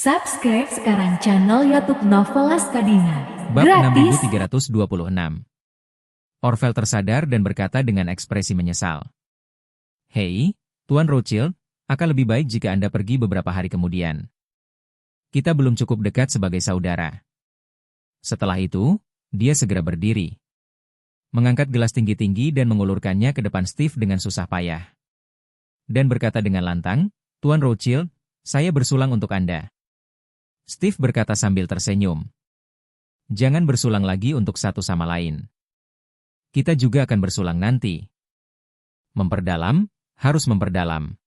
Subscribe sekarang channel YouTube Novelas Kadina. Bab Gratis. 6326. Orvel tersadar dan berkata dengan ekspresi menyesal. Hei, Tuan Rothschild, akan lebih baik jika Anda pergi beberapa hari kemudian. Kita belum cukup dekat sebagai saudara. Setelah itu, dia segera berdiri. Mengangkat gelas tinggi-tinggi dan mengulurkannya ke depan Steve dengan susah payah. Dan berkata dengan lantang, Tuan Rothschild, saya bersulang untuk Anda. Steve berkata sambil tersenyum. Jangan bersulang lagi untuk satu sama lain. Kita juga akan bersulang nanti. Memperdalam, harus memperdalam.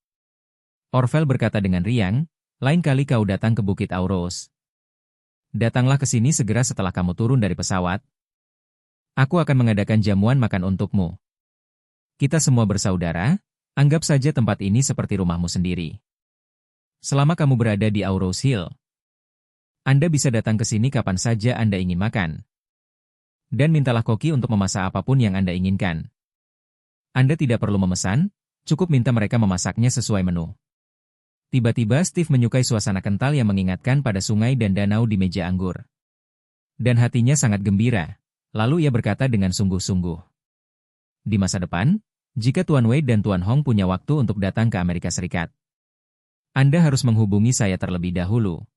Orvel berkata dengan riang, lain kali kau datang ke Bukit Auros. Datanglah ke sini segera setelah kamu turun dari pesawat. Aku akan mengadakan jamuan makan untukmu. Kita semua bersaudara, anggap saja tempat ini seperti rumahmu sendiri. Selama kamu berada di Auros Hill, Anda bisa datang ke sini kapan saja Anda ingin makan. Dan mintalah koki untuk memasak apapun yang Anda inginkan. Anda tidak perlu memesan, cukup minta mereka memasaknya sesuai menu. Tiba-tiba Steve menyukai suasana kental yang mengingatkan pada sungai dan danau di meja anggur. Dan hatinya sangat gembira, lalu ia berkata dengan sungguh-sungguh. Di masa depan, jika Tuan Wade dan Tuan Hong punya waktu untuk datang ke Amerika Serikat, Anda harus menghubungi saya terlebih dahulu.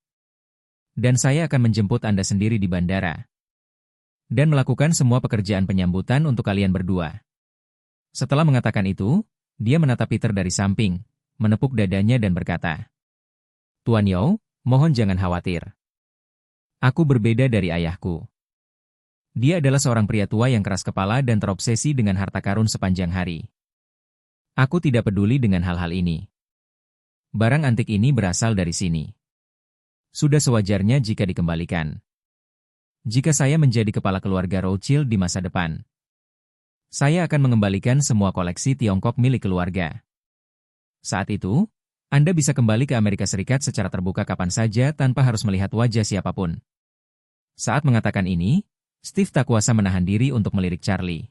Dan saya akan menjemput Anda sendiri di bandara. Dan melakukan semua pekerjaan penyambutan untuk kalian berdua. Setelah mengatakan itu, dia menatap Peter dari samping, menepuk dadanya dan berkata, Tuan Yao, mohon jangan khawatir. Aku berbeda dari ayahku. Dia adalah seorang pria tua yang keras kepala dan terobsesi dengan harta karun sepanjang hari. Aku tidak peduli dengan hal-hal ini. Barang antik ini berasal dari sini. Sudah sewajarnya jika dikembalikan. Jika saya menjadi kepala keluarga Rothschild di masa depan, saya akan mengembalikan semua koleksi Tiongkok milik keluarga. Saat itu, Anda bisa kembali ke Amerika Serikat secara terbuka kapan saja tanpa harus melihat wajah siapapun. Saat mengatakan ini, Steve tak kuasa menahan diri untuk melirik Charlie.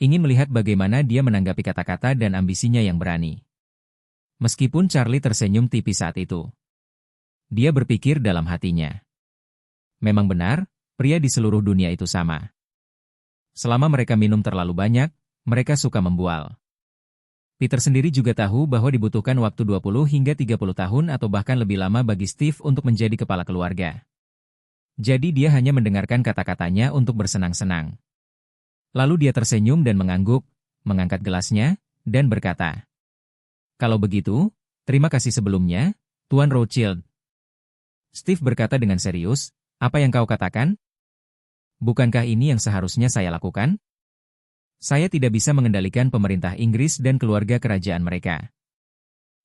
Ingin melihat bagaimana dia menanggapi kata-kata dan ambisinya yang berani. Meskipun Charlie tersenyum tipis saat itu. Dia berpikir dalam hatinya. Memang benar, pria di seluruh dunia itu sama. Selama mereka minum terlalu banyak, mereka suka membual. Peter sendiri juga tahu bahwa dibutuhkan waktu 20 hingga 30 tahun atau bahkan lebih lama bagi Steve untuk menjadi kepala keluarga. Jadi dia hanya mendengarkan kata-katanya untuk bersenang-senang. Lalu dia tersenyum dan mengangguk, mengangkat gelasnya, dan berkata, Kalau begitu, terima kasih sebelumnya, Tuan Rothschild. Steve berkata dengan serius, apa yang kau katakan? Bukankah ini yang seharusnya saya lakukan? Saya tidak bisa mengendalikan pemerintah Inggris dan keluarga kerajaan mereka.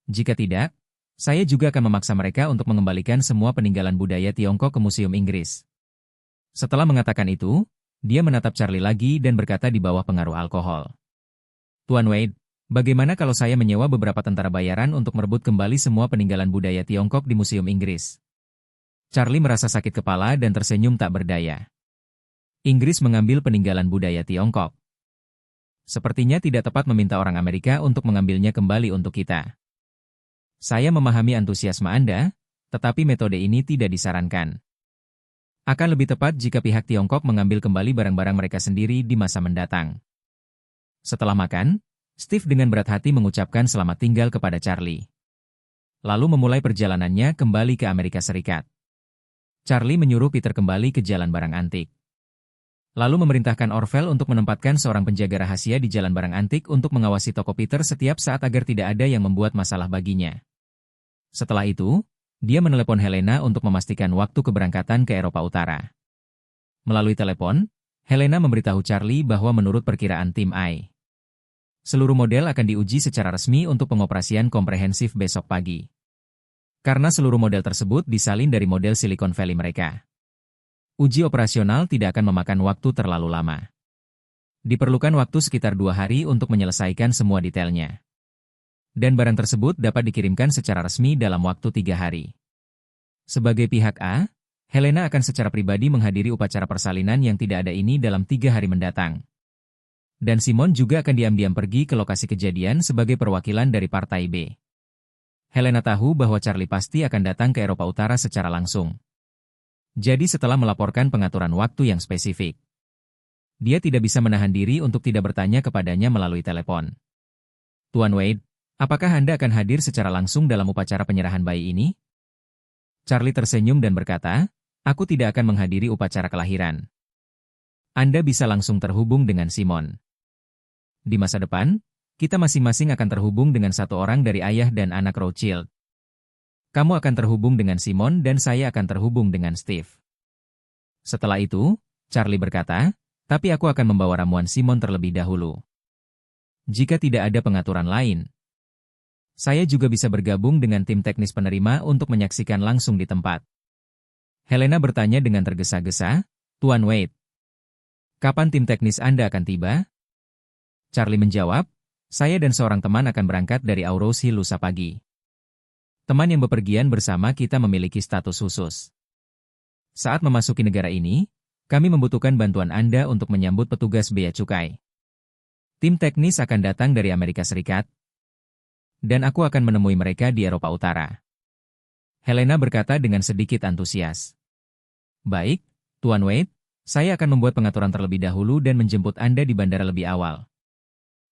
Jika tidak, saya juga akan memaksa mereka untuk mengembalikan semua peninggalan budaya Tiongkok ke Museum Inggris. Setelah mengatakan itu, dia menatap Charlie lagi dan berkata di bawah pengaruh alkohol. Tuan Wade, bagaimana kalau saya menyewa beberapa tentara bayaran untuk merebut kembali semua peninggalan budaya Tiongkok di Museum Inggris? Charlie merasa sakit kepala dan tersenyum tak berdaya. Inggris mengambil peninggalan budaya Tiongkok. Sepertinya tidak tepat meminta orang Amerika untuk mengambilnya kembali untuk kita. Saya memahami antusiasme Anda, tetapi metode ini tidak disarankan. Akan lebih tepat jika pihak Tiongkok mengambil kembali barang-barang mereka sendiri di masa mendatang. Setelah makan, Steve dengan berat hati mengucapkan selamat tinggal kepada Charlie. Lalu memulai perjalanannya kembali ke Amerika Serikat. Charlie menyuruh Peter kembali ke jalan barang antik. Lalu memerintahkan Orvel untuk menempatkan seorang penjaga rahasia di jalan barang antik untuk mengawasi toko Peter setiap saat agar tidak ada yang membuat masalah baginya. Setelah itu, dia menelepon Helena untuk memastikan waktu keberangkatan ke Eropa Utara. Melalui telepon, Helena memberitahu Charlie bahwa menurut perkiraan tim AI, seluruh model akan diuji secara resmi untuk pengoperasian komprehensif besok pagi. Karena seluruh model tersebut disalin dari model Silicon Valley mereka. Uji operasional tidak akan memakan waktu terlalu lama. Diperlukan waktu sekitar 2 hari untuk menyelesaikan semua detailnya. Dan barang tersebut dapat dikirimkan secara resmi dalam waktu 3 hari. Sebagai pihak A, Helena akan secara pribadi menghadiri upacara persalinan yang tidak ada ini dalam 3 hari mendatang. Dan Simon juga akan diam-diam pergi ke lokasi kejadian sebagai perwakilan dari Partai B. Helena tahu bahwa Charlie pasti akan datang ke Eropa Utara secara langsung. Jadi setelah melaporkan pengaturan waktu yang spesifik, dia tidak bisa menahan diri untuk tidak bertanya kepadanya melalui telepon. Tuan Wade, apakah Anda akan hadir secara langsung dalam upacara penyerahan bayi ini? Charlie tersenyum dan berkata, aku tidak akan menghadiri upacara kelahiran. Anda bisa langsung terhubung dengan Simon. Di masa depan, kita masing-masing akan terhubung dengan satu orang dari ayah dan anak Rothschild. Kamu akan terhubung dengan Simon dan saya akan terhubung dengan Steve. Setelah itu, Charlie berkata, tapi aku akan membawa ramuan Simon terlebih dahulu. Jika tidak ada pengaturan lain, saya juga bisa bergabung dengan tim teknis penerima untuk menyaksikan langsung di tempat. Helena bertanya dengan tergesa-gesa, Tuan Wade, kapan tim teknis Anda akan tiba? Charlie menjawab, saya dan seorang teman akan berangkat dari Auros Hill lusa pagi. Teman yang bepergian bersama kita memiliki status khusus. Saat memasuki negara ini, kami membutuhkan bantuan Anda untuk menyambut petugas bea cukai. Tim teknis akan datang dari Amerika Serikat, dan aku akan menemui mereka di Eropa Utara. Helena berkata dengan sedikit antusias. Baik, Tuan Wade, saya akan membuat pengaturan terlebih dahulu dan menjemput Anda di bandara lebih awal.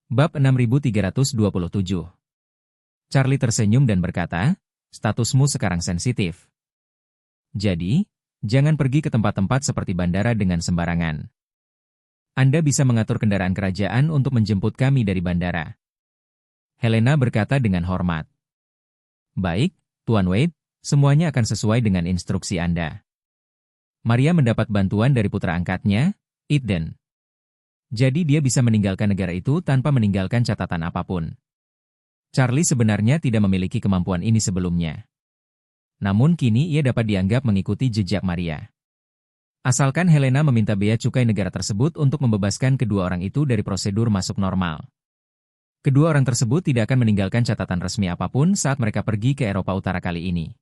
Bab 6327. Charlie tersenyum dan berkata, statusmu sekarang sensitif. Jadi, jangan pergi ke tempat-tempat seperti bandara dengan sembarangan. Anda bisa mengatur kendaraan kerajaan untuk menjemput kami dari bandara. Helena berkata dengan hormat. Baik, Tuan Wade, semuanya akan sesuai dengan instruksi Anda. Maria mendapat bantuan dari putra angkatnya, Eden. Jadi dia bisa meninggalkan negara itu tanpa meninggalkan catatan apapun. Charlie sebenarnya tidak memiliki kemampuan ini sebelumnya. Namun kini ia dapat dianggap mengikuti jejak Maria. Asalkan Helena meminta bea cukai negara tersebut untuk membebaskan kedua orang itu dari prosedur masuk normal. Kedua orang tersebut tidak akan meninggalkan catatan resmi apapun saat mereka pergi ke Eropa Utara kali ini.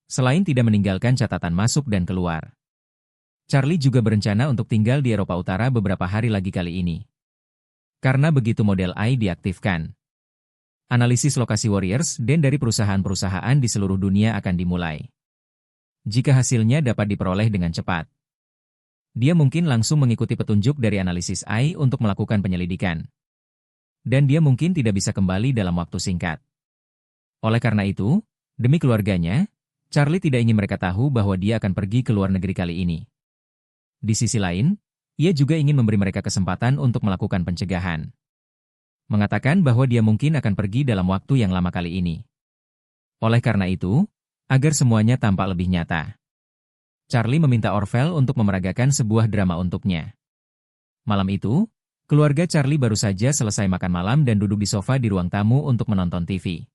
Selain tidak meninggalkan catatan masuk dan keluar, Charlie juga berencana untuk tinggal di Eropa Utara beberapa hari lagi kali ini. Karena begitu model AI diaktifkan, analisis lokasi Warriors dan dari perusahaan-perusahaan di seluruh dunia akan dimulai. Jika hasilnya dapat diperoleh dengan cepat, dia mungkin langsung mengikuti petunjuk dari analisis AI untuk melakukan penyelidikan. Dan dia mungkin tidak bisa kembali dalam waktu singkat. Oleh karena itu, demi keluarganya, Charlie tidak ingin mereka tahu bahwa dia akan pergi ke luar negeri kali ini. Di sisi lain, ia juga ingin memberi mereka kesempatan untuk melakukan pencegahan. Mengatakan bahwa dia mungkin akan pergi dalam waktu yang lama kali ini. Oleh karena itu, agar semuanya tampak lebih nyata, Charlie meminta Orville untuk memeragakan sebuah drama untuknya. Malam itu, keluarga Charlie baru saja selesai makan malam dan duduk di sofa di ruang tamu untuk menonton TV.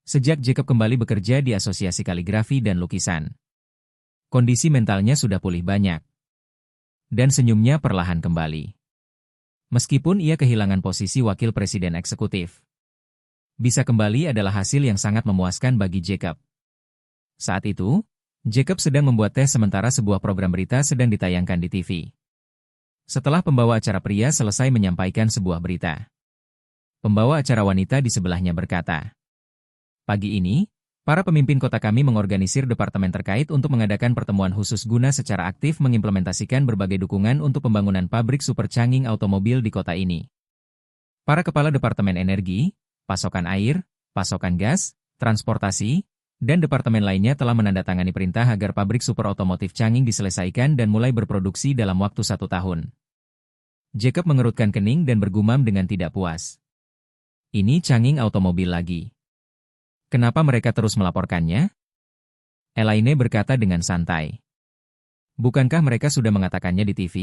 Sejak Jacob kembali bekerja di Asosiasi Kaligrafi dan Lukisan, kondisi mentalnya sudah pulih banyak. Dan senyumnya perlahan kembali. Meskipun ia kehilangan posisi wakil presiden eksekutif, bisa kembali adalah hasil yang sangat memuaskan bagi Jacob. Saat itu, Jacob sedang membuat tes sementara sebuah program berita sedang ditayangkan di TV. Setelah pembawa acara pria selesai menyampaikan sebuah berita, pembawa acara wanita di sebelahnya berkata, pagi ini, para pemimpin kota kami mengorganisir departemen terkait untuk mengadakan pertemuan khusus guna secara aktif mengimplementasikan berbagai dukungan untuk pembangunan pabrik super canggih otomobil di kota ini. Para kepala departemen energi, pasokan air, pasokan gas, transportasi, dan departemen lainnya telah menandatangani perintah agar pabrik super otomotif canggih diselesaikan dan mulai berproduksi dalam waktu 1 tahun. Jacob mengerutkan kening dan bergumam dengan tidak puas. Ini canggih otomobil lagi. Kenapa mereka terus melaporkannya? Elaine berkata dengan santai. Bukankah mereka sudah mengatakannya di TV?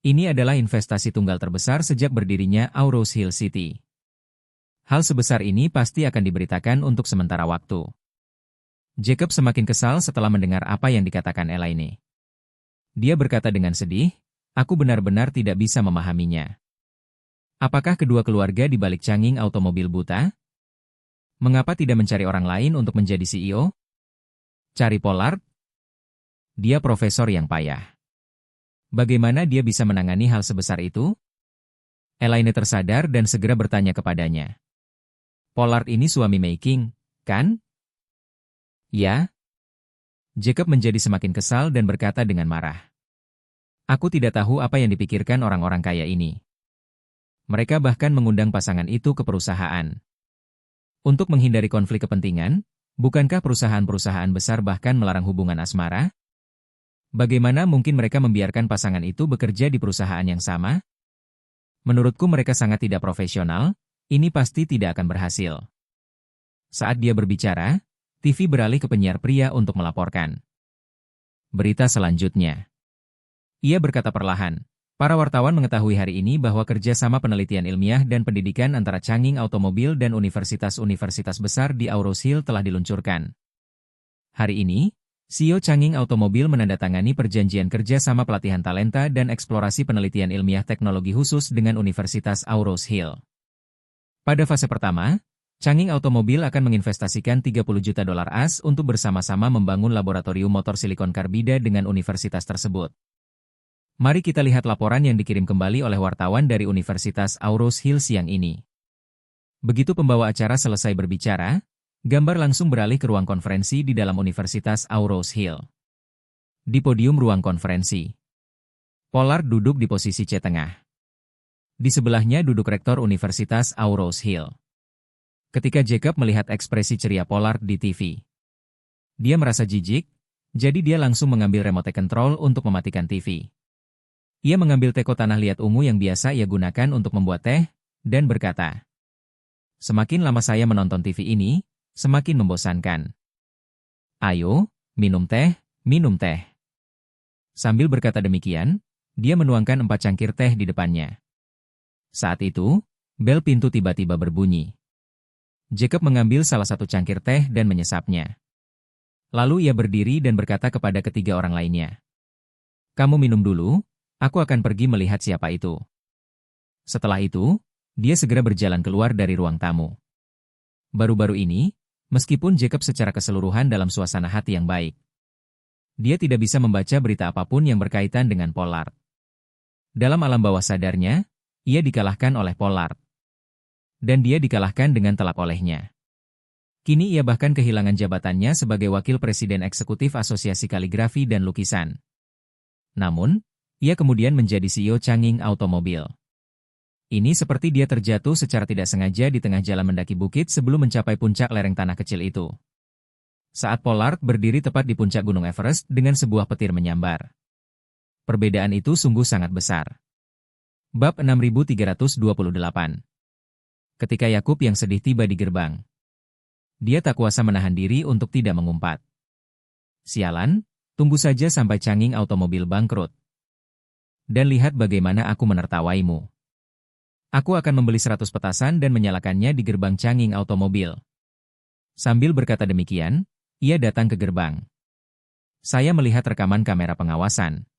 Ini adalah investasi tunggal terbesar sejak berdirinya Auros Hill City. Hal sebesar ini pasti akan diberitakan untuk sementara waktu. Jacob semakin kesal setelah mendengar apa yang dikatakan Elaine. Dia berkata dengan sedih, aku benar-benar tidak bisa memahaminya. Apakah kedua keluarga di balik canggih otomobil buta? Mengapa tidak mencari orang lain untuk menjadi CEO? Cari Pollard? Dia profesor yang payah. Bagaimana dia bisa menangani hal sebesar itu? Elaine tersadar dan segera bertanya kepadanya. Pollard ini suami Mei King, kan? Ya. Jacob menjadi semakin kesal dan berkata dengan marah. Aku tidak tahu apa yang dipikirkan orang-orang kaya ini. Mereka bahkan mengundang pasangan itu ke perusahaan. Untuk menghindari konflik kepentingan, bukankah perusahaan-perusahaan besar bahkan melarang hubungan asmara? Bagaimana mungkin mereka membiarkan pasangan itu bekerja di perusahaan yang sama? Menurutku mereka sangat tidak profesional, ini pasti tidak akan berhasil. Saat dia berbicara, TV beralih ke penyiar pria untuk melaporkan. Berita selanjutnya. Ia berkata perlahan, para wartawan mengetahui hari ini bahwa kerjasama penelitian ilmiah dan pendidikan antara Changing Automobil dan universitas-universitas besar di Aurous Hill telah diluncurkan. Hari ini, CEO Changing Automobil menandatangani perjanjian kerjasama pelatihan talenta dan eksplorasi penelitian ilmiah teknologi khusus dengan Universitas Aurous Hill. Pada fase pertama, Changing Automobil akan menginvestasikan $30 juta AS untuk bersama-sama membangun laboratorium motor silikon karbida dengan universitas tersebut. Mari kita lihat laporan yang dikirim kembali oleh wartawan dari Universitas Aurous Hill siang ini. Begitu pembawa acara selesai berbicara, gambar langsung beralih ke ruang konferensi di dalam Universitas Aurous Hill. Di podium ruang konferensi, Pollard duduk di posisi C tengah. Di sebelahnya duduk rektor Universitas Aurous Hill. Ketika Jacob melihat ekspresi ceria Pollard di TV, dia merasa jijik, jadi dia langsung mengambil remote control untuk mematikan TV. Ia mengambil teko tanah liat ungu yang biasa ia gunakan untuk membuat teh, dan berkata, "Semakin lama saya menonton TV ini, semakin membosankan. Ayo, minum teh, minum teh." Sambil berkata demikian, dia menuangkan 4 cangkir teh di depannya. Saat itu, bel pintu tiba-tiba berbunyi. Jacob mengambil salah satu cangkir teh dan menyesapnya. Lalu ia berdiri dan berkata kepada ketiga orang lainnya, "Kamu minum dulu, aku akan pergi melihat siapa itu." Setelah itu, dia segera berjalan keluar dari ruang tamu. Baru-baru ini, meskipun Jacob secara keseluruhan dalam suasana hati yang baik, dia tidak bisa membaca berita apapun yang berkaitan dengan Pollard. Dalam alam bawah sadarnya, ia dikalahkan oleh Pollard. Dan dia dikalahkan dengan telak olehnya. Kini ia bahkan kehilangan jabatannya sebagai wakil presiden eksekutif Asosiasi Kaligrafi dan Lukisan. Namun, ia kemudian menjadi CEO Changing Automobil. Ini seperti dia terjatuh secara tidak sengaja di tengah jalan mendaki bukit sebelum mencapai puncak lereng tanah kecil itu. Saat Pollard berdiri tepat di puncak Gunung Everest dengan sebuah petir menyambar. Perbedaan itu sungguh sangat besar. Bab 6328. Ketika Yakub yang sedih tiba di gerbang, dia tak kuasa menahan diri untuk tidak mengumpat. "Sialan, tunggu saja sampai Changing Automobil bangkrut. Dan lihat bagaimana aku menertawaimu. Aku akan membeli 100 petasan dan menyalakannya di gerbang Changing Automobil." Sambil berkata demikian, ia datang ke gerbang. Saya melihat rekaman kamera pengawasan.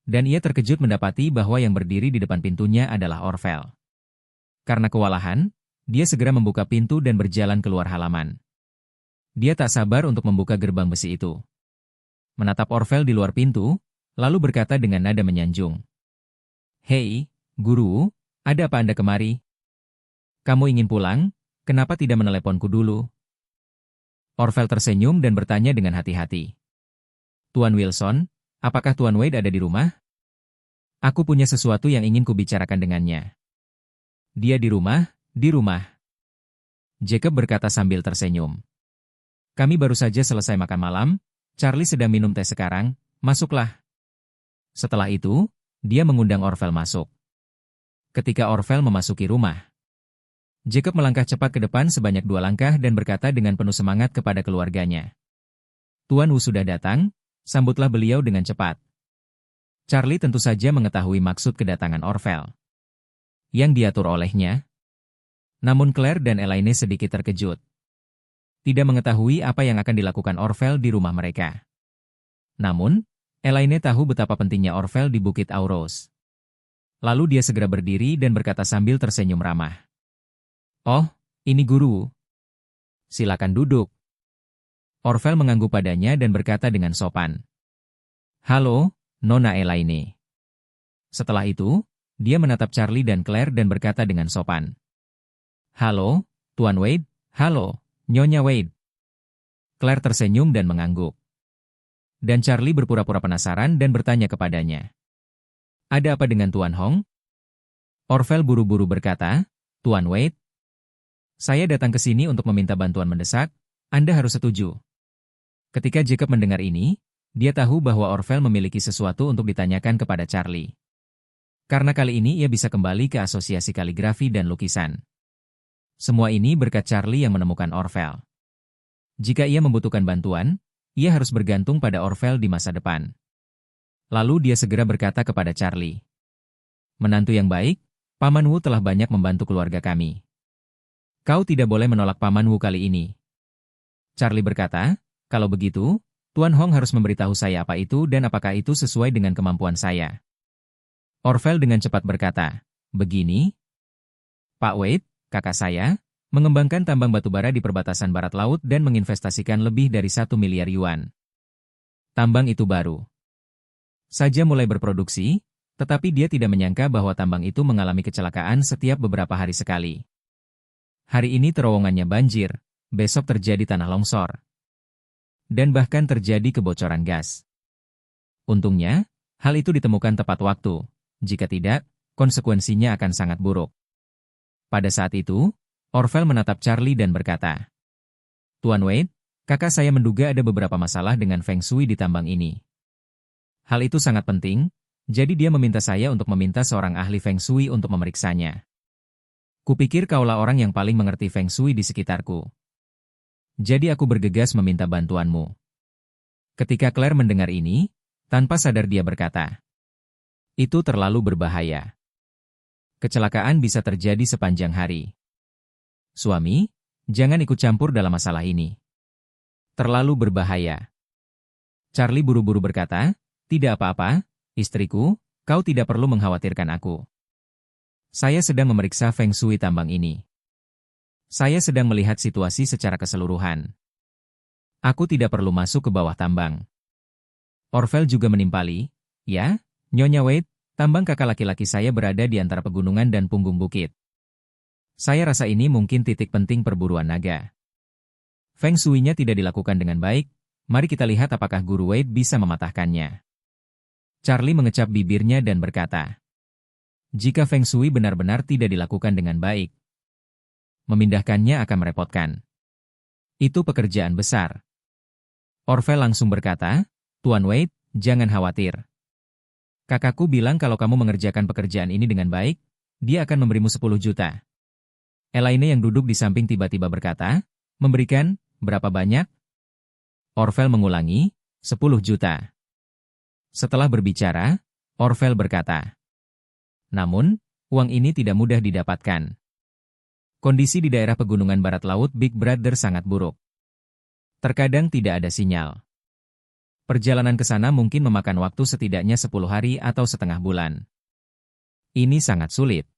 Dan ia terkejut mendapati bahwa yang berdiri di depan pintunya adalah Orvel. Karena kewalahan, dia segera membuka pintu dan berjalan keluar halaman. Dia tak sabar untuk membuka gerbang besi itu. Menatap Orvel di luar pintu, lalu berkata dengan nada menyanjung, "Hei, guru, ada apa Anda kemari? Kamu ingin pulang? Kenapa tidak meneleponku dulu?" Orvel tersenyum dan bertanya dengan hati-hati, "Tuan Wilson, apakah Tuan Wade ada di rumah? Aku punya sesuatu yang ingin kubicarakan dengannya." "Dia di rumah, di rumah." Jacob berkata sambil tersenyum. "Kami baru saja selesai makan malam, Charlie sedang minum teh sekarang, masuklah." Setelah itu, dia mengundang Orvel masuk. Ketika Orvel memasuki rumah, Jacob melangkah cepat ke depan sebanyak 2 langkah dan berkata dengan penuh semangat kepada keluarganya, "Tuan Wu sudah datang, sambutlah beliau dengan cepat." Charlie tentu saja mengetahui maksud kedatangan Orvel yang diatur olehnya. Namun Claire dan Elaine sedikit terkejut. Tidak mengetahui apa yang akan dilakukan Orvel di rumah mereka. Namun, Elaine tahu betapa pentingnya Orvel di Bukit Aurous. Lalu dia segera berdiri dan berkata sambil tersenyum ramah, "Oh, ini guru. Silakan duduk." Orvel mengangguk padanya dan berkata dengan sopan, "Halo, Nona Elaine." Setelah itu, dia menatap Charlie dan Claire dan berkata dengan sopan, "Halo, Tuan Wade, halo, Nyonya Wade. Claire tersenyum dan mengangguk. Dan Charlie berpura-pura penasaran dan bertanya kepadanya. Ada apa dengan Tuan Hong? Orvel buru-buru berkata, Tuan Wade, saya datang ke sini untuk meminta bantuan mendesak, Anda harus setuju. Ketika Jacob mendengar ini, dia tahu bahwa Orvel memiliki sesuatu untuk ditanyakan kepada Charlie. Karena kali ini ia bisa kembali ke Asosiasi Kaligrafi dan Lukisan. Semua ini berkat Charlie yang menemukan Orvel. Jika ia membutuhkan bantuan, ia harus bergantung pada Orvel di masa depan. Lalu dia segera berkata kepada Charlie. Menantu yang baik, Paman Wu telah banyak membantu keluarga kami. Kau tidak boleh menolak Paman Wu kali ini. Charlie berkata, kalau begitu, Tuan Hong harus memberitahu saya apa itu dan apakah itu sesuai dengan kemampuan saya. Orvel dengan cepat berkata, begini, Pak Wade, kakak saya, mengembangkan tambang batubara di perbatasan barat laut dan menginvestasikan lebih dari 1 miliar yuan. Tambang itu baru saja mulai berproduksi, tetapi dia tidak menyangka bahwa tambang itu mengalami kecelakaan setiap beberapa hari sekali. Hari ini terowongannya banjir, besok terjadi tanah longsor. Dan bahkan terjadi kebocoran gas. Untungnya, hal itu ditemukan tepat waktu. Jika tidak, konsekuensinya akan sangat buruk. Pada saat itu, Orvel menatap Charlie dan berkata, Tuan Wade, kakak saya menduga ada beberapa masalah dengan Feng Shui di tambang ini. Hal itu sangat penting, jadi dia meminta saya untuk meminta seorang ahli Feng Shui untuk memeriksanya. Kupikir kaulah orang yang paling mengerti Feng Shui di sekitarku. Jadi aku bergegas meminta bantuanmu. Ketika Claire mendengar ini, tanpa sadar dia berkata, itu terlalu berbahaya. Kecelakaan bisa terjadi sepanjang hari. Suami, jangan ikut campur dalam masalah ini. Terlalu berbahaya. Charlie buru-buru berkata, tidak apa-apa, istriku, kau tidak perlu mengkhawatirkan aku. Saya sedang memeriksa Feng Shui tambang ini. Saya sedang melihat situasi secara keseluruhan. Aku tidak perlu masuk ke bawah tambang. Orvel juga menimpali, ya, Nyonya Wade, tambang kakak laki-laki saya berada di antara pegunungan dan punggung bukit. Saya rasa ini mungkin titik penting perburuan naga. Feng Shui-nya tidak dilakukan dengan baik, mari kita lihat apakah Guru Wade bisa mematahkannya. Charlie mengecap bibirnya dan berkata, jika Feng Shui benar-benar tidak dilakukan dengan baik, memindahkannya akan merepotkan. Itu pekerjaan besar. Orvel langsung berkata, Tuan Wade, jangan khawatir. Kakakku bilang kalau kamu mengerjakan pekerjaan ini dengan baik, dia akan memberimu 10 juta. Elaine yang duduk di samping tiba-tiba berkata, memberikan, berapa banyak? Orvel mengulangi, 10 juta. Setelah berbicara, Orvel berkata, namun, uang ini tidak mudah didapatkan. Kondisi di daerah pegunungan barat laut Big Brother sangat buruk. Terkadang tidak ada sinyal. Perjalanan ke sana mungkin memakan waktu setidaknya 10 hari atau setengah bulan. Ini sangat sulit.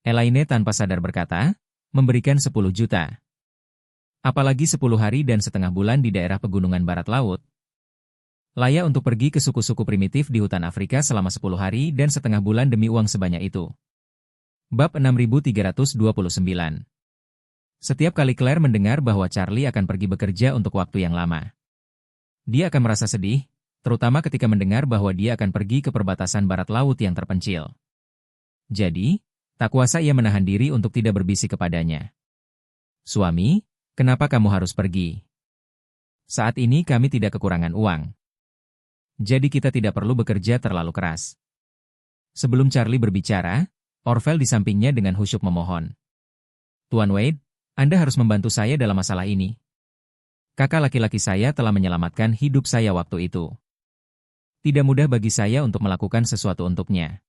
Elaine tanpa sadar berkata, memberikan 10 juta. Apalagi 10 hari dan setengah bulan di daerah pegunungan barat laut. Layak untuk pergi ke suku-suku primitif di hutan Afrika selama 10 hari dan setengah bulan demi uang sebanyak itu. Bab 6329. Setiap kali Claire mendengar bahwa Charlie akan pergi bekerja untuk waktu yang lama, dia akan merasa sedih, terutama ketika mendengar bahwa dia akan pergi ke perbatasan barat laut yang terpencil. Jadi, tak kuasa ia menahan diri untuk tidak berbisik kepadanya. Suami, kenapa kamu harus pergi? Saat ini kami tidak kekurangan uang. Jadi kita tidak perlu bekerja terlalu keras. Sebelum Charlie berbicara, Orvel di sampingnya dengan khusyuk memohon. Tuan Wade, Anda harus membantu saya dalam masalah ini. Kakak laki-laki saya telah menyelamatkan hidup saya waktu itu. Tidak mudah bagi saya untuk melakukan sesuatu untuknya.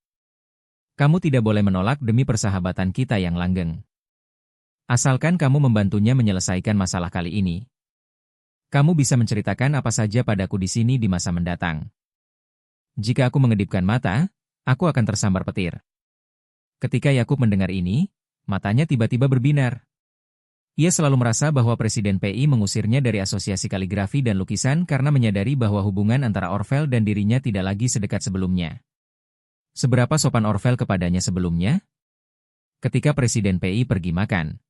Kamu tidak boleh menolak demi persahabatan kita yang langgeng. Asalkan kamu membantunya menyelesaikan masalah kali ini. Kamu bisa menceritakan apa saja padaku di sini di masa mendatang. Jika aku mengedipkan mata, aku akan tersambar petir. Ketika Yakub mendengar ini, matanya tiba-tiba berbinar. Ia selalu merasa bahwa Presiden PI mengusirnya dari Asosiasi Kaligrafi dan Lukisan karena menyadari bahwa hubungan antara Orvel dan dirinya tidak lagi sedekat sebelumnya. Seberapa sopan Orvel kepadanya sebelumnya? Ketika Presiden PI pergi makan,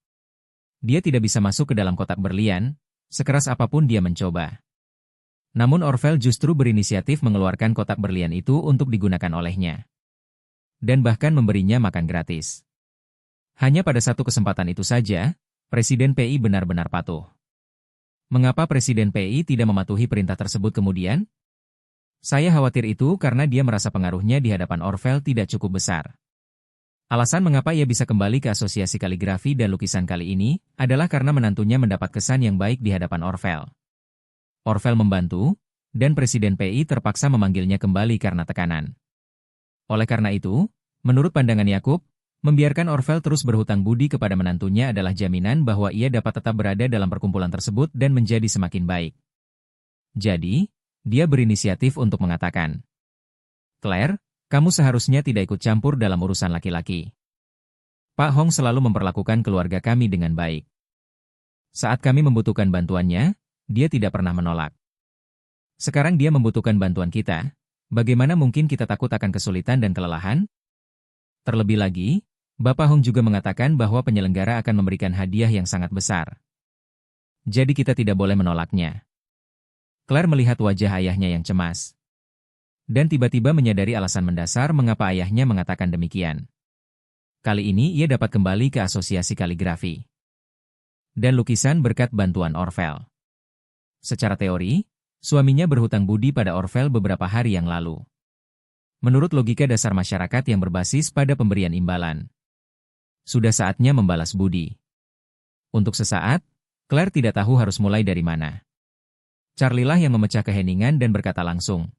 Dia tidak bisa masuk ke dalam kotak berlian, sekeras apapun dia mencoba. Namun Orvel justru berinisiatif mengeluarkan kotak berlian itu untuk digunakan olehnya. Dan bahkan memberinya makan gratis. Hanya pada satu kesempatan itu saja, Presiden PI benar-benar patuh. Mengapa Presiden PI tidak mematuhi perintah tersebut kemudian? Saya khawatir itu karena dia merasa pengaruhnya di hadapan Orvel tidak cukup besar. Alasan mengapa ia bisa kembali ke Asosiasi Kaligrafi dan Lukisan kali ini adalah karena menantunya mendapat kesan yang baik di hadapan Orvel. Orvel membantu, dan Presiden PI terpaksa memanggilnya kembali karena tekanan. Oleh karena itu, menurut pandangan Yakub, membiarkan Orvel terus berhutang budi kepada menantunya adalah jaminan bahwa ia dapat tetap berada dalam perkumpulan tersebut dan menjadi semakin baik. Jadi, dia berinisiatif untuk mengatakan, "Claire, kamu seharusnya tidak ikut campur dalam urusan laki-laki. Pak Hong selalu memperlakukan keluarga kami dengan baik. Saat kami membutuhkan bantuannya, dia tidak pernah menolak. Sekarang dia membutuhkan bantuan kita, bagaimana mungkin kita takut akan kesulitan dan kelelahan? Terlebih lagi, Bapak Hong juga mengatakan bahwa penyelenggara akan memberikan hadiah yang sangat besar. Jadi kita tidak boleh menolaknya." Claire melihat wajah ayahnya yang cemas. Dan tiba-tiba menyadari alasan mendasar mengapa ayahnya mengatakan demikian. Kali ini ia dapat kembali ke Asosiasi Kaligrafi dan Lukisan berkat bantuan Orvel. Secara teori, suaminya berhutang budi pada Orvel beberapa hari yang lalu. Menurut logika dasar masyarakat yang berbasis pada pemberian imbalan, sudah saatnya membalas budi. Untuk sesaat, Claire tidak tahu harus mulai dari mana. Charlie lah yang memecah keheningan dan berkata langsung,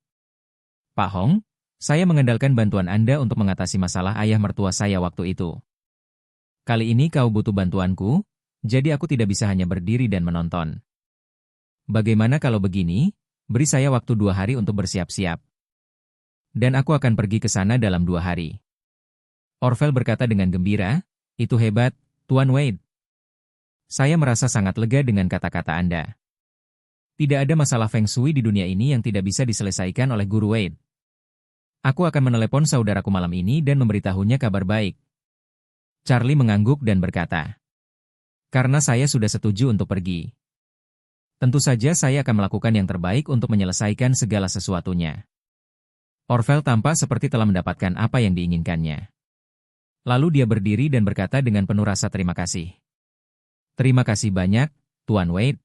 "Pak Hong, saya mengandalkan bantuan Anda untuk mengatasi masalah ayah mertua saya waktu itu. Kali ini kau butuh bantuanku, jadi aku tidak bisa hanya berdiri dan menonton. Bagaimana kalau begini, beri saya waktu 2 hari untuk bersiap-siap. Dan aku akan pergi ke sana dalam 2 hari. Orvel berkata dengan gembira, "Itu hebat, Tuan Wade. Saya merasa sangat lega dengan kata-kata Anda. Tidak ada masalah Feng Shui di dunia ini yang tidak bisa diselesaikan oleh Guru Wade. Aku akan menelepon saudaraku malam ini dan memberitahunya kabar baik." Charlie mengangguk dan berkata, "Karena saya sudah setuju untuk pergi. Tentu saja saya akan melakukan yang terbaik untuk menyelesaikan segala sesuatunya." Orvel tampak seperti telah mendapatkan apa yang diinginkannya. Lalu dia berdiri dan berkata dengan penuh rasa terima kasih. "Terima kasih banyak, Tuan Wade.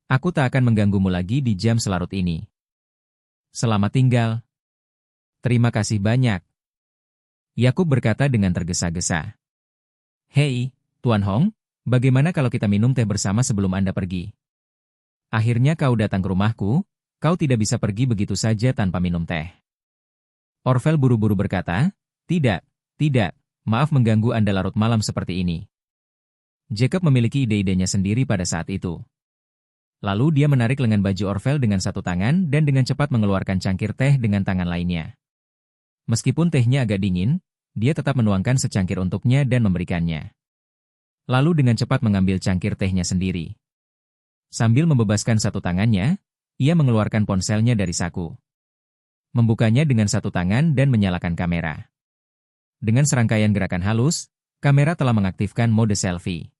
Aku tak akan mengganggumu lagi di jam selarut ini. Selamat tinggal." "Terima kasih banyak." Yakub berkata dengan tergesa-gesa. "Hei, Tuan Hong, bagaimana kalau kita minum teh bersama sebelum Anda pergi? Akhirnya kau datang ke rumahku, kau tidak bisa pergi begitu saja tanpa minum teh." Orvel buru-buru berkata, "Tidak, tidak, maaf mengganggu Anda larut malam seperti ini." Jacob memiliki ide-idenya sendiri pada saat itu. Lalu dia menarik lengan baju Orvel dengan satu tangan dan dengan cepat mengeluarkan cangkir teh dengan tangan lainnya. Meskipun tehnya agak dingin, dia tetap menuangkan secangkir untuknya dan memberikannya. Lalu dengan cepat mengambil cangkir tehnya sendiri. Sambil membebaskan satu tangannya, ia mengeluarkan ponselnya dari saku. Membukanya dengan satu tangan dan menyalakan kamera. Dengan serangkaian gerakan halus, kamera telah mengaktifkan mode selfie.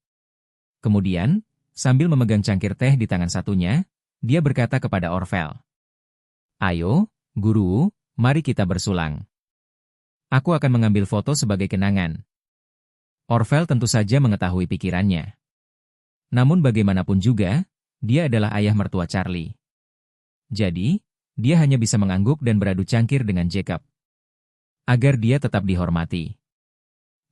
Kemudian, sambil memegang cangkir teh di tangan satunya, dia berkata kepada Orvel, "Ayo, Guru, mari kita bersulang. Aku akan mengambil foto sebagai kenangan." Orvel tentu saja mengetahui pikirannya. Namun bagaimanapun juga, dia adalah ayah mertua Charlie. Jadi, dia hanya bisa mengangguk dan beradu cangkir dengan Jacob. Agar dia tetap dihormati.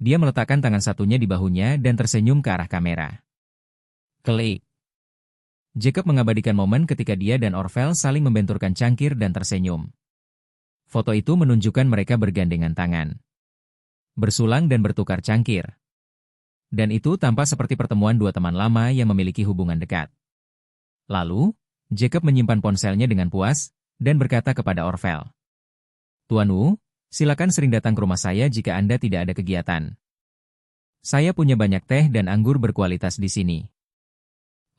Dia meletakkan tangan satunya di bahunya dan tersenyum ke arah kamera. Klik. Jacob mengabadikan momen ketika dia dan Orvel saling membenturkan cangkir dan tersenyum. Foto itu menunjukkan mereka bergandengan tangan, bersulang dan bertukar cangkir. Dan itu tampak seperti pertemuan dua teman lama yang memiliki hubungan dekat. Lalu, Jacob menyimpan ponselnya dengan puas, dan berkata kepada Orvel, "Tuan Wu, silakan sering datang ke rumah saya jika Anda tidak ada kegiatan. Saya punya banyak teh dan anggur berkualitas di sini."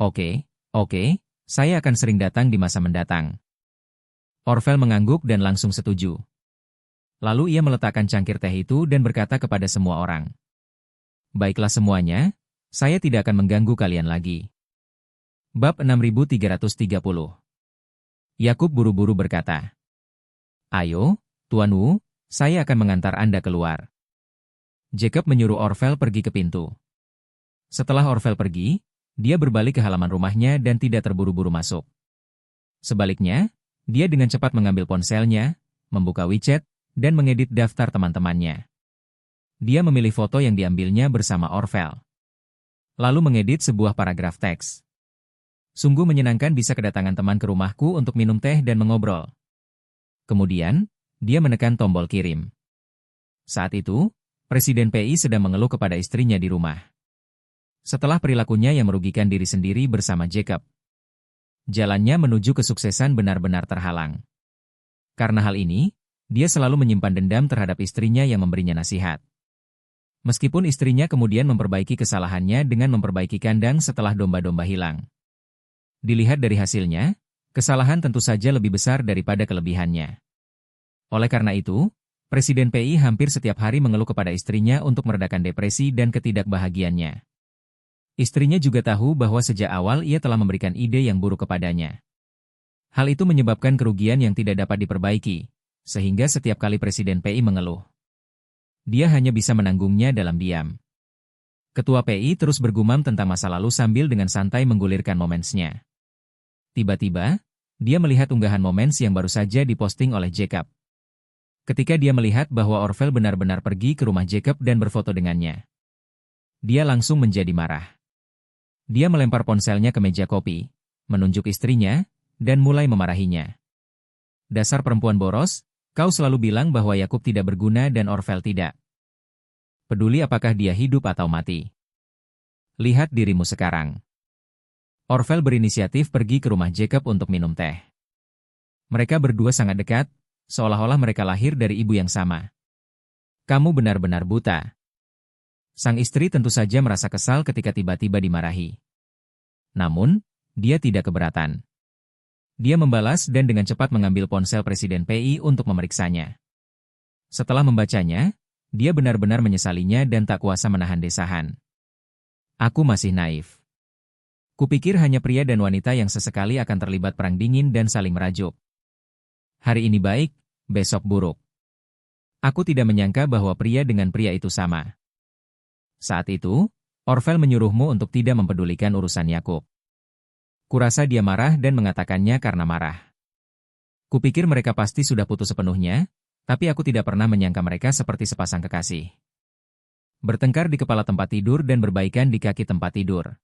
Oke, saya akan sering datang di masa mendatang." Orvel mengangguk dan langsung setuju. Lalu ia meletakkan cangkir teh itu dan berkata kepada semua orang, "Baiklah semuanya, Saya tidak akan mengganggu kalian lagi. Bab 6330. Yakub buru-buru berkata, "Ayo, Tuan Wu, saya akan mengantar Anda keluar." Jacob menyuruh Orvel pergi ke pintu. Setelah Orvel pergi, dia berbalik ke halaman rumahnya dan tidak terburu-buru masuk. Sebaliknya, dia dengan cepat mengambil ponselnya, membuka WeChat, dan mengedit daftar teman-temannya. Dia memilih foto yang diambilnya bersama Orvel. Lalu mengedit sebuah paragraf teks. "Sungguh menyenangkan bisa kedatangan teman ke rumahku untuk minum teh dan mengobrol." Kemudian, dia menekan tombol kirim. Saat itu, Presiden PI sedang mengeluh kepada istrinya di rumah. Setelah perilakunya yang merugikan diri sendiri bersama Jacob, jalannya menuju kesuksesan benar-benar terhalang. Karena hal ini, dia selalu menyimpan dendam terhadap istrinya yang memberinya nasihat. Meskipun istrinya kemudian memperbaiki kesalahannya dengan memperbaiki kandang setelah domba-domba hilang. Dilihat dari hasilnya, kesalahan tentu saja lebih besar daripada kelebihannya. Oleh karena itu, Presiden PI hampir setiap hari mengeluh kepada istrinya untuk meredakan depresi dan ketidakbahagiaannya. Istrinya juga tahu bahwa sejak awal ia telah memberikan ide yang buruk kepadanya. Hal itu menyebabkan kerugian yang tidak dapat diperbaiki, sehingga setiap kali Presiden PI mengeluh, dia hanya bisa menanggungnya dalam diam. Ketua PI terus bergumam tentang masa lalu sambil dengan santai menggulirkan momensnya. Tiba-tiba, dia melihat unggahan moments yang baru saja diposting oleh Jacob. Ketika dia melihat bahwa Orvel benar-benar pergi ke rumah Jacob dan berfoto dengannya, dia langsung menjadi marah. Dia melempar ponselnya ke meja kopi, menunjuk istrinya, dan mulai memarahinya. "Dasar perempuan boros, kau selalu bilang bahwa Yakub tidak berguna dan Orvel tidak peduli apakah dia hidup atau mati. Lihat dirimu sekarang." Orvel berinisiatif pergi ke rumah Jacob untuk minum teh. Mereka berdua sangat dekat, seolah-olah mereka lahir dari ibu yang sama. "Kamu benar-benar buta." Sang istri tentu saja merasa kesal ketika tiba-tiba dimarahi. Namun, dia tidak keberatan. Dia membalas dan dengan cepat mengambil ponsel Presiden PI untuk memeriksanya. Setelah membacanya, dia benar-benar menyesalinya dan tak kuasa menahan desahan. "Aku masih naif. Kupikir hanya pria dan wanita yang sesekali akan terlibat perang dingin dan saling merajuk. Hari ini baik, besok buruk. Aku tidak menyangka bahwa pria dengan pria itu sama." Saat itu, Orvel menyuruhmu untuk tidak mempedulikan urusan Yakub. Kurasa dia marah dan mengatakannya karena marah. Kupikir mereka pasti sudah putus sepenuhnya, tapi aku tidak pernah menyangka mereka seperti sepasang kekasih. Bertengkar di kepala tempat tidur dan berbaikan di kaki tempat tidur.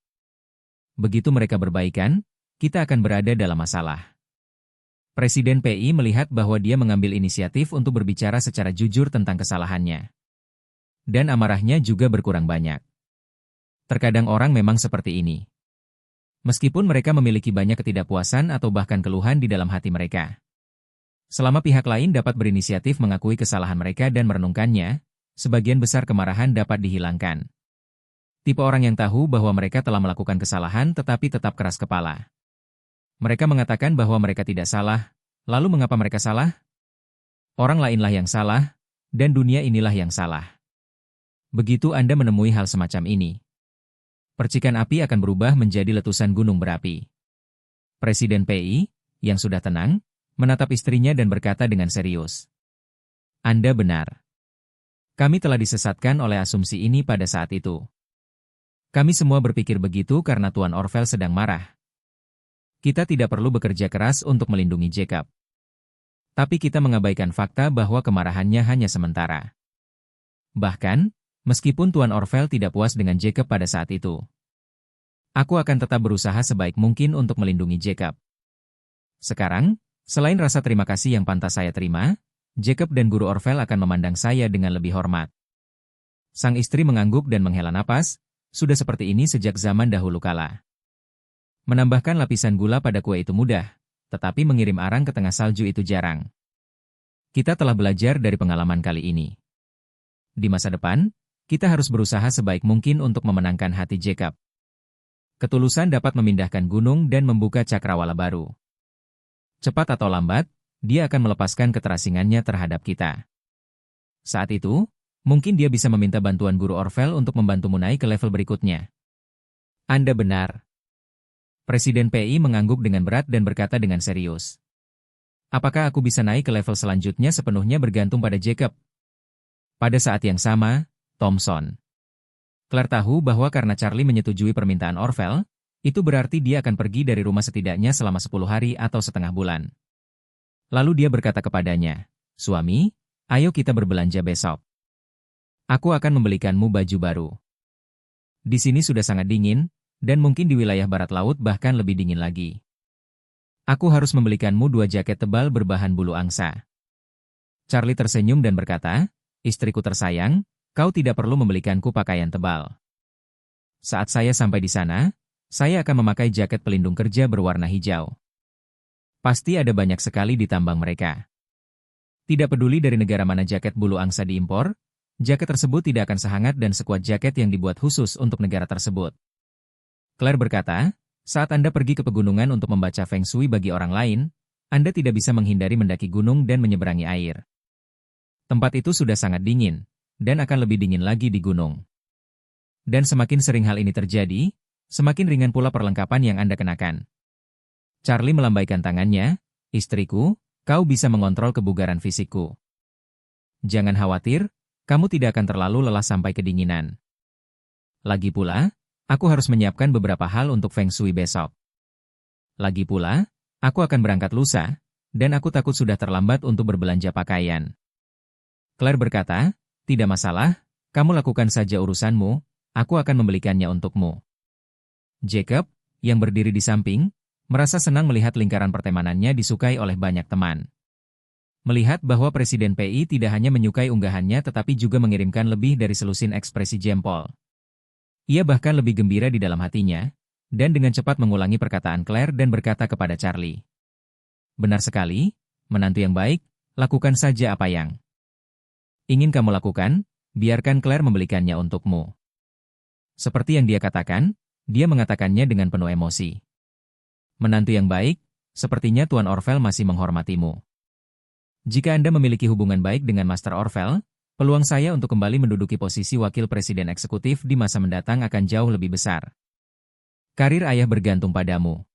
Begitu mereka berbaikan, kita akan berada dalam masalah. Presiden PI melihat bahwa dia mengambil inisiatif untuk berbicara secara jujur tentang kesalahannya. Dan amarahnya juga berkurang banyak. Terkadang orang memang seperti ini. Meskipun mereka memiliki banyak ketidakpuasan atau bahkan keluhan di dalam hati mereka. Selama pihak lain dapat berinisiatif mengakui kesalahan mereka dan merenungkannya, sebagian besar kemarahan dapat dihilangkan. Tipe orang yang tahu bahwa mereka telah melakukan kesalahan tetapi tetap keras kepala. Mereka mengatakan bahwa mereka tidak salah, lalu mengapa mereka salah? Orang lainlah yang salah, dan dunia inilah yang salah. Begitu Anda menemui hal semacam ini, percikan api akan berubah menjadi letusan gunung berapi. Presiden PI, yang sudah tenang, menatap istrinya dan berkata dengan serius, "Anda benar. Kami telah disesatkan oleh asumsi ini pada saat itu. Kami semua berpikir begitu karena Tuan Orvel sedang marah. Kita tidak perlu bekerja keras untuk melindungi Jacob. Tapi kita mengabaikan fakta bahwa kemarahannya hanya sementara. Bahkan, meskipun Tuan Orvel tidak puas dengan Jacob pada saat itu, aku akan tetap berusaha sebaik mungkin untuk melindungi Jacob. Sekarang, selain rasa terima kasih yang pantas saya terima, Jacob dan Guru Orvel akan memandang saya dengan lebih hormat." Sang istri mengangguk dan menghela napas, sudah seperti ini sejak zaman dahulu kala. Menambahkan lapisan gula pada kue itu mudah, tetapi mengirim arang ke tengah salju itu jarang. Kita telah belajar dari pengalaman kali ini. Di masa depan, kita harus berusaha sebaik mungkin untuk memenangkan hati Jacob. Ketulusan dapat memindahkan gunung dan membuka cakrawala baru. Cepat atau lambat, dia akan melepaskan keterasingannya terhadap kita. Saat itu, mungkin dia bisa meminta bantuan Guru Orvel untuk membantumu naik ke level berikutnya. Anda benar. Presiden PI mengangguk dengan berat dan berkata dengan serius. Apakah aku bisa naik ke level selanjutnya sepenuhnya bergantung pada Jacob? Pada saat yang sama, Thomson. Claire tahu bahwa karena Charlie menyetujui permintaan Orville, itu berarti dia akan pergi dari rumah setidaknya selama 10 hari atau setengah bulan. Lalu dia berkata kepadanya, "Suami, ayo kita berbelanja besok. Aku akan membelikanmu baju baru. Di sini sudah sangat dingin, dan mungkin di wilayah barat laut bahkan lebih dingin lagi. Aku harus membelikanmu 2 jaket tebal berbahan bulu angsa." Charlie tersenyum dan berkata, "Istriku tersayang, kau tidak perlu membelikanku pakaian tebal. Saat saya sampai di sana, saya akan memakai jaket pelindung kerja berwarna hijau. Pasti ada banyak sekali di tambang mereka. Tidak peduli dari negara mana jaket bulu angsa diimpor, jaket tersebut tidak akan sehangat dan sekuat jaket yang dibuat khusus untuk negara tersebut." Claire berkata, "Saat Anda pergi ke pegunungan untuk membaca Feng Shui bagi orang lain, Anda tidak bisa menghindari mendaki gunung dan menyeberangi air. Tempat itu sudah sangat dingin, dan akan lebih dingin lagi di gunung. Dan semakin sering hal ini terjadi, semakin ringan pula perlengkapan yang Anda kenakan." Charlie melambaikan tangannya, "Istriku, kau bisa mengontrol kebugaran fisikku. Jangan khawatir, kamu tidak akan terlalu lelah sampai kedinginan. Lagi pula, aku harus menyiapkan beberapa hal untuk Feng Shui besok. Lagi pula, aku akan berangkat lusa, dan aku takut sudah terlambat untuk berbelanja pakaian." Claire berkata, "Tidak masalah, kamu lakukan saja urusanmu, aku akan membelikannya untukmu." Jacob, yang berdiri di samping, merasa senang melihat lingkaran pertemanannya disukai oleh banyak teman. Melihat bahwa Presiden PI tidak hanya menyukai unggahannya tetapi juga mengirimkan lebih dari selusin ekspresi jempol. Ia bahkan lebih gembira di dalam hatinya, dan dengan cepat mengulangi perkataan Claire dan berkata kepada Charlie, "Benar sekali, menantu yang baik, lakukan saja apa yang ingin kamu lakukan, biarkan Claire membelikannya untukmu." Seperti yang dia katakan, dia mengatakannya dengan penuh emosi. "Menantu yang baik, sepertinya Tuan Orville masih menghormatimu. Jika Anda memiliki hubungan baik dengan Master Orville, peluang saya untuk kembali menduduki posisi wakil presiden eksekutif di masa mendatang akan jauh lebih besar. Karir ayah bergantung padamu."